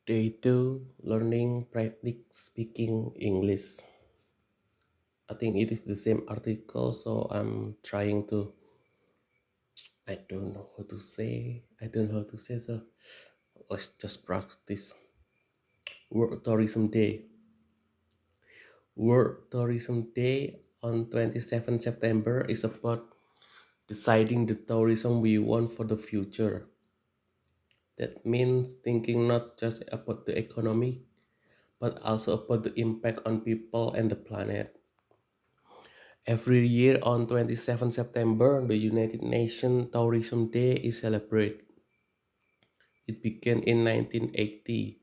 Day 2 Learning Practice Speaking English. I think it is the same article, so I'm trying to. I don't know how to say. I don't know how to say, so let's just practice. World Tourism Day. World Tourism Day on 27 September is about deciding the tourism we want for the future. That means thinking not just about the economy, but also about the impact on people and the planet. Every year on 27 September, the United Nations Tourism Day is celebrated. It began in 1980,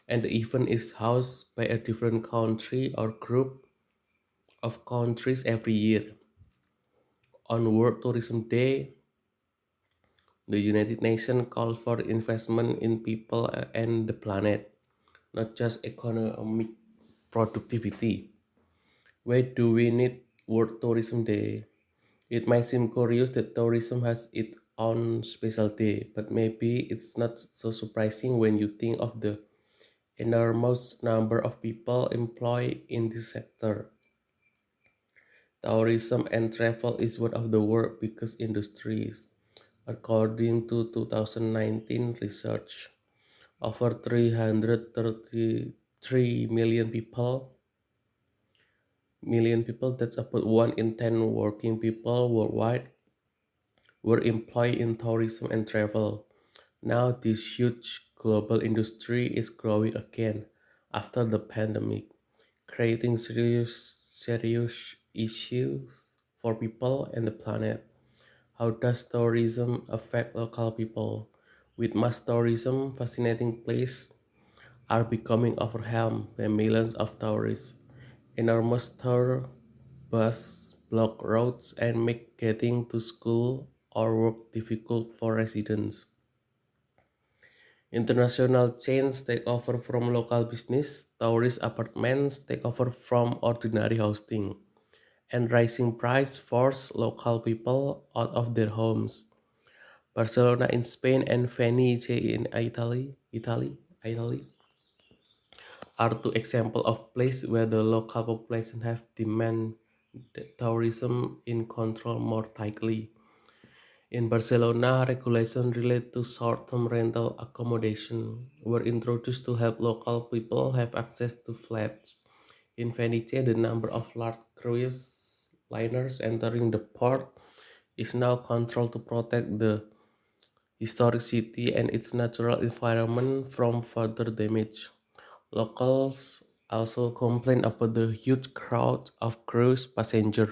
and the event is hosted by a different country or group of countries every year. On World Tourism Day, the United Nations calls for investment in people and the planet, not just economic productivity. Why do we need World Tourism Day? It might seem curious that tourism has its own special day, but maybe it's not so surprising when you think of the enormous number of people employed in this sector. Tourism and travel is one of the world's biggest industries. According to 2019 research, over 333 million people, that's about 1 in 10 working people worldwide, were employed in tourism and travel. Now, this huge global industry is growing again after the pandemic, creating serious issues for people and the planet. How does tourism affect local people? With mass tourism, fascinating places are becoming overwhelmed by millions of tourists. Enormous tour bus block roads and make getting to school or work difficult for residents. International chains take over from local business, tourist apartments take over from ordinary hosting, and rising price force local people out of their homes. Barcelona in Spain and Venice in Italy are two examples of places where the local population have demand the tourism in control more tightly. In Barcelona, regulations related to short-term rental accommodation were introduced to help local people have access to flats. In Venice, the number of large cruise liners entering the port is now controlled to protect the historic city and its natural environment from further damage. Locals also complain about the huge crowd of cruise passengers.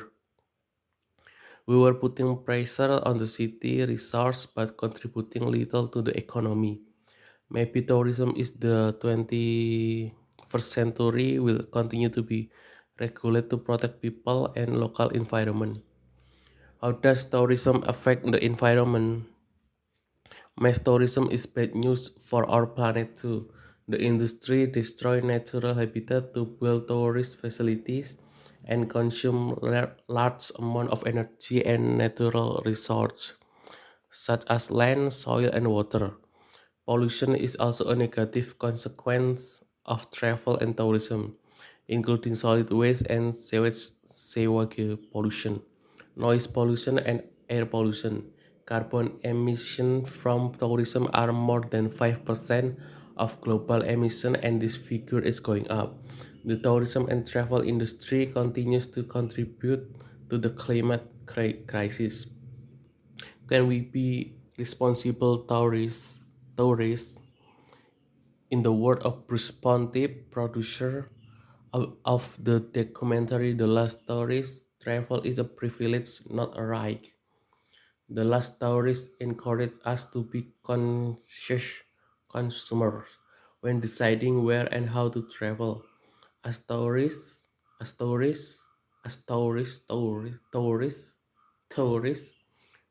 We were putting pressure on the city resource but contributing little to the economy. Maybe tourism is the 21st century will continue to be regulated to protect people and local environment. How does tourism affect the environment? Mass tourism is bad news for our planet too. The industry destroys natural habitat to build tourist facilities and consume large amount of energy and natural resources such as land, soil, and water. Pollution is also a negative consequence of travel and tourism, including solid waste and sewage pollution, noise pollution, and air pollution. Carbon emissions from tourism are more than 5% of global emission, and this figure is going up. The tourism and travel industry continues to contribute to the climate crisis. Can we be responsible tourists? In the word of Bruce Pontiff, producer of the documentary The Last Tourist, travel is a privilege, not a right. The Last Tourist encouraged us to be conscious consumers when deciding where and how to travel. As tourists, as tourists, tourists,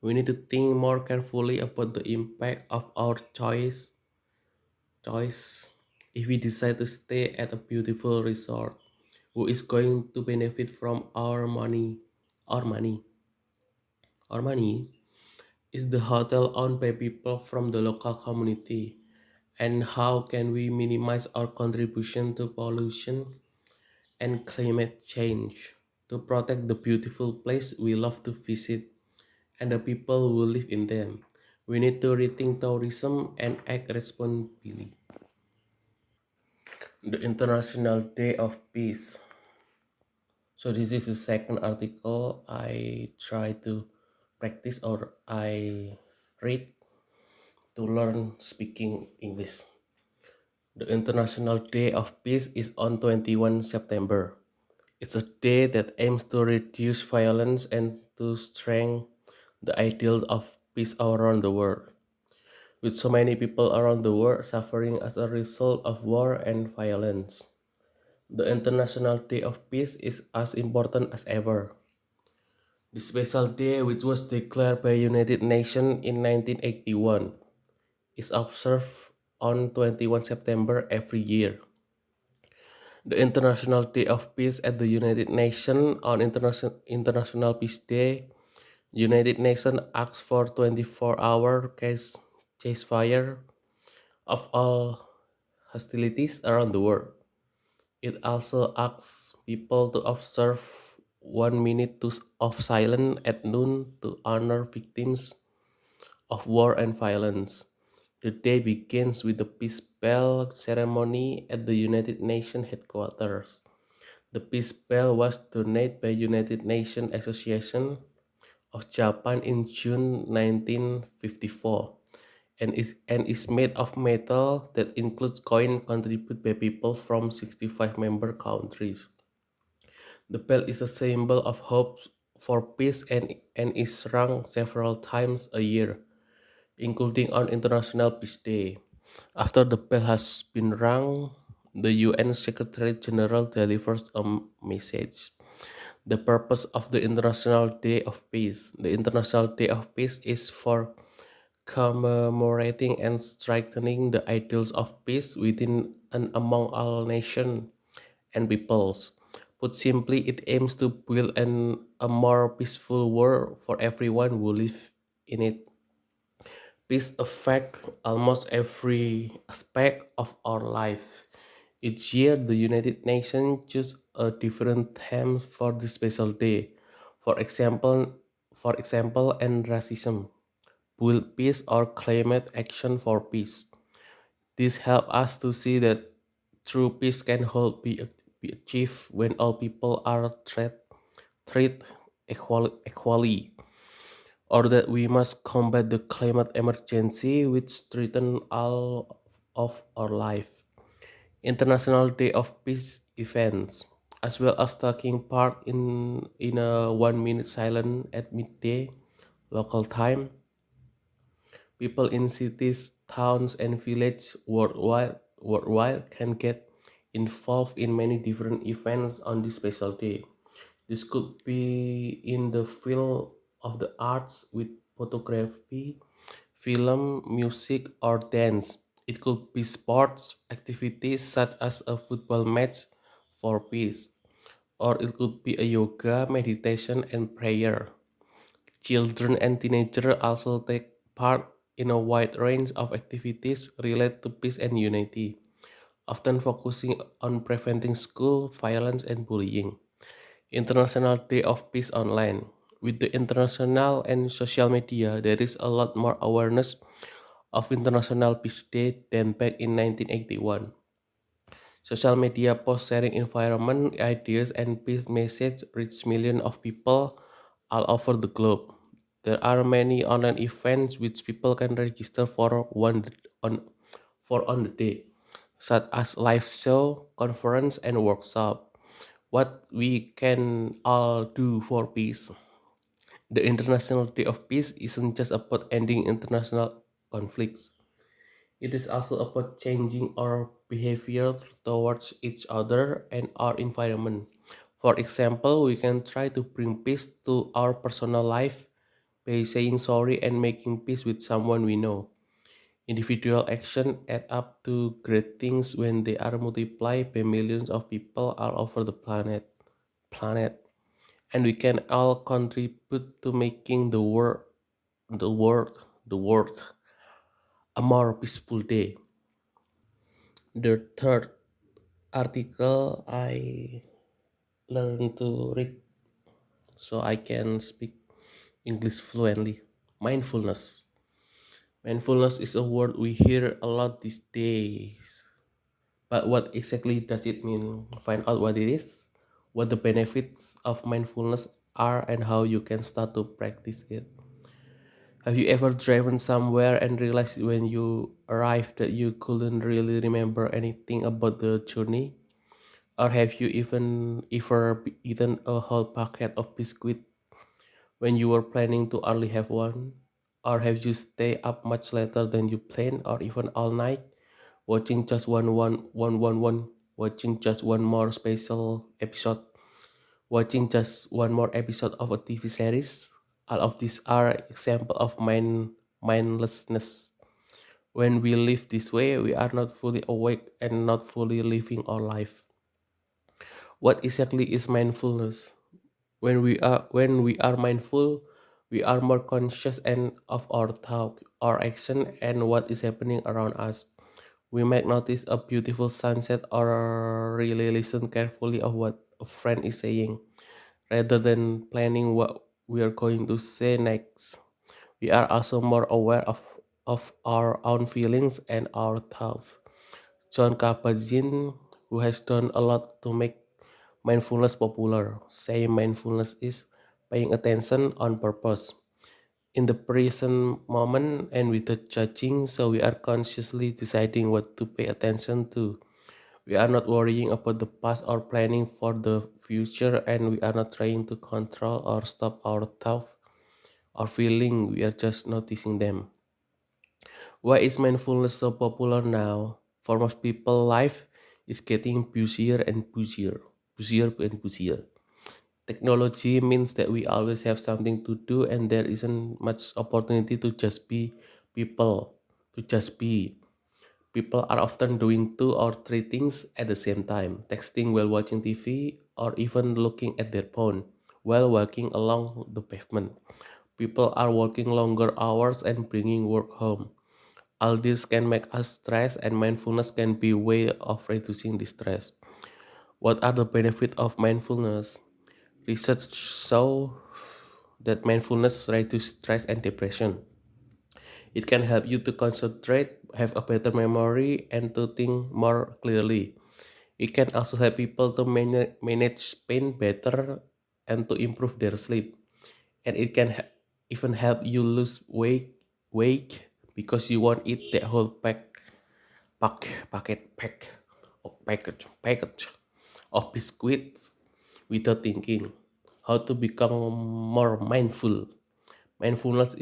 we need to think more carefully about the impact of our choice. If we decide to stay at a beautiful resort, who is going to benefit from our money? Our money. Our money is the hotel owned by people from the local community. And how can we minimize our contribution to pollution and climate change to protect the beautiful place we love to visit and the people who live in them? We need to rethink tourism and act responsibly. The International Day of Peace. So this is the second article I try to practice or I read to learn speaking English. The International Day of Peace is on 21 September. It's a day that aims to reduce violence and to strengthen the ideal of peace around the world. With so many people around the world suffering as a result of war and violence, the International Day of Peace is as important as ever. The special day, which was declared by United Nations in 1981, is observed on 21 September every year. The International Day of Peace at the United Nations on International Peace Day, United Nations asks for 24-hour ceasefire of all hostilities around the world. It also asks people to observe 1 minute of silence at noon to honor victims of war and violence. The day begins with the peace bell ceremony at the United Nations headquarters. The peace bell was donated by United Nations Association of Japan in June 1954 and is made of metal that includes coin contributed by people from 65 member countries. The bell is a symbol of hope for peace and is rung several times a year, including on International Peace Day. After the bell has been rung, the UN Secretary General delivers a message. The purpose of the International Day of Peace. The International Day of Peace is for commemorating and strengthening the ideals of peace within and among all nations and peoples. Put simply, it aims to build a more peaceful world for everyone who live in it. Peace affects almost every aspect of our life. Each year, the United Nations choose a different theme for this special day. For example, and racism, build peace or climate action for peace. This helps us to see that true peace can hold be achieved when all people are treated equally, or that we must combat the climate emergency which threatens all of our life. International Day of Peace events, as well as taking part in a 1 minute silence at midday local time. People in cities, towns, and villages worldwide can get involved in many different events on this special day. This could be in the field of the arts with photography, film, music, or dance. It could be sports activities such as a football match for peace, or it could be a yoga, meditation, and prayer. Children and teenagers also take part in a wide range of activities related to peace and unity, often focusing on preventing school violence and bullying. International Day of Peace online. With the international and social media, there is a lot more awareness of International Peace Day than back in 1981. Social media posts sharing environment ideas and peace message reach millions of people all over the globe. There are many online events which people can register for on the day, such as live show, conference, and workshop. What we can all do for peace. The International Day of Peace isn't just about ending international conflicts. It is also about changing our behavior towards each other and our environment. For example, we can try to bring peace to our personal life by saying sorry and making peace with someone we know. Individual action add up to great things when they are multiplied by millions of people all over the planet. And we can all contribute to making the world, the world a more peaceful day. The third article I learned to read so I can speak English fluently. Mindfulness. Mindfulness is a word we hear a lot these days. But what exactly does it mean? Find out what it is, what the benefits of mindfulness are, and how you can start to practice it. Have you ever driven somewhere and realized when you arrived that you couldn't really remember anything about the journey? Or have you even ever eaten a whole packet of biscuit when you were planning to only have one? Or have you stayed up much later than you planned, or even all night, watching just watching just one more special episode, watching just one more episode of a TV series? All of these are example of mindlessness. When we live this way, we are not fully awake and not fully living our life. What exactly is mindfulness? When we are mindful, we are more conscious and of our thought, our action, and what is happening around us. We might notice a beautiful sunset or really listen carefully of what a friend is saying, rather than planning what we are going to say next. We are also more aware of our own feelings and our thoughts. John Kabat-Zinn, who has done a lot to make mindfulness popular, say mindfulness is paying attention on purpose in the present moment and without judging, so we are consciously deciding what to pay attention to. We are not worrying about the past or planning for the future, and we are not trying to control or stop our thoughts or feeling. We are just noticing them. Why is mindfulness so popular now? For most people, life is getting busier and busier, busier and busier. Technology means that we always have something to do, and there isn't much opportunity to just be people. To just be. People are often doing two or three things at the same time, texting while watching TV, or even looking at their phone while walking along the pavement. People are working longer hours and bringing work home. All this can make us stress, and mindfulness can be a way of reducing the stress. What are the benefits of mindfulness? Research show that mindfulness reduces stress and depression. It can help you to concentrate, have a better memory, and to think more clearly. It can also help people to manage pain better and to improve their sleep. And it can even help you lose weight because you won't eat that whole pack of package of biscuits without thinking. How to become more mindful. Mindfulness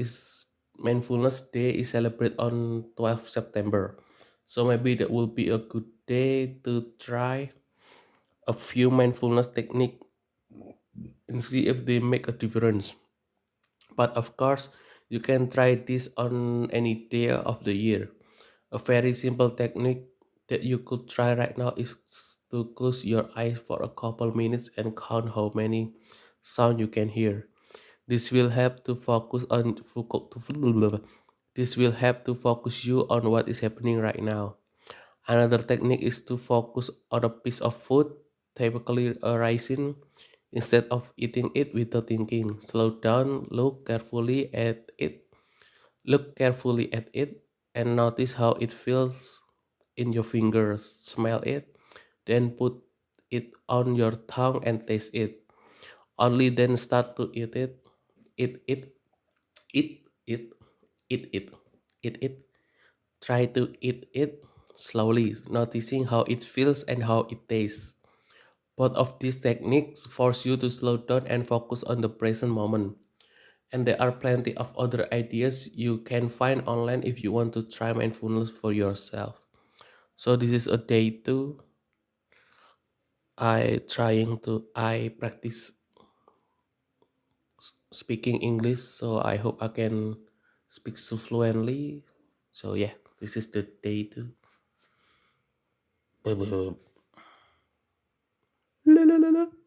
Day is celebrated on 12th September. So maybe that will be a good day to try a few mindfulness technique and see if they make a difference. But of course, you can try this on any day of the year. A very simple technique that you could try right now is to close your eyes for a couple minutes and count how many sound you can hear. This will help to focus on this will help to focus you on what is happening right now. Another technique is to focus on a piece of food, typically a raisin, instead of eating it without thinking. Slow down, look carefully at it, and notice how it feels in your fingers. Smell it, then put it on your tongue and taste it. Only then start to eat it. Eat it, eat it, eat it, eat it. Try to eat it slowly, noticing how it feels and how it tastes. Both of these techniques force you to slow down and focus on the present moment. And there are plenty of other ideas you can find online if you want to try mindfulness for yourself. So this is a day two. I practice speaking English, so I hope I can speak so fluently. So yeah, this is the day two. Bye bye. La, la, la, la.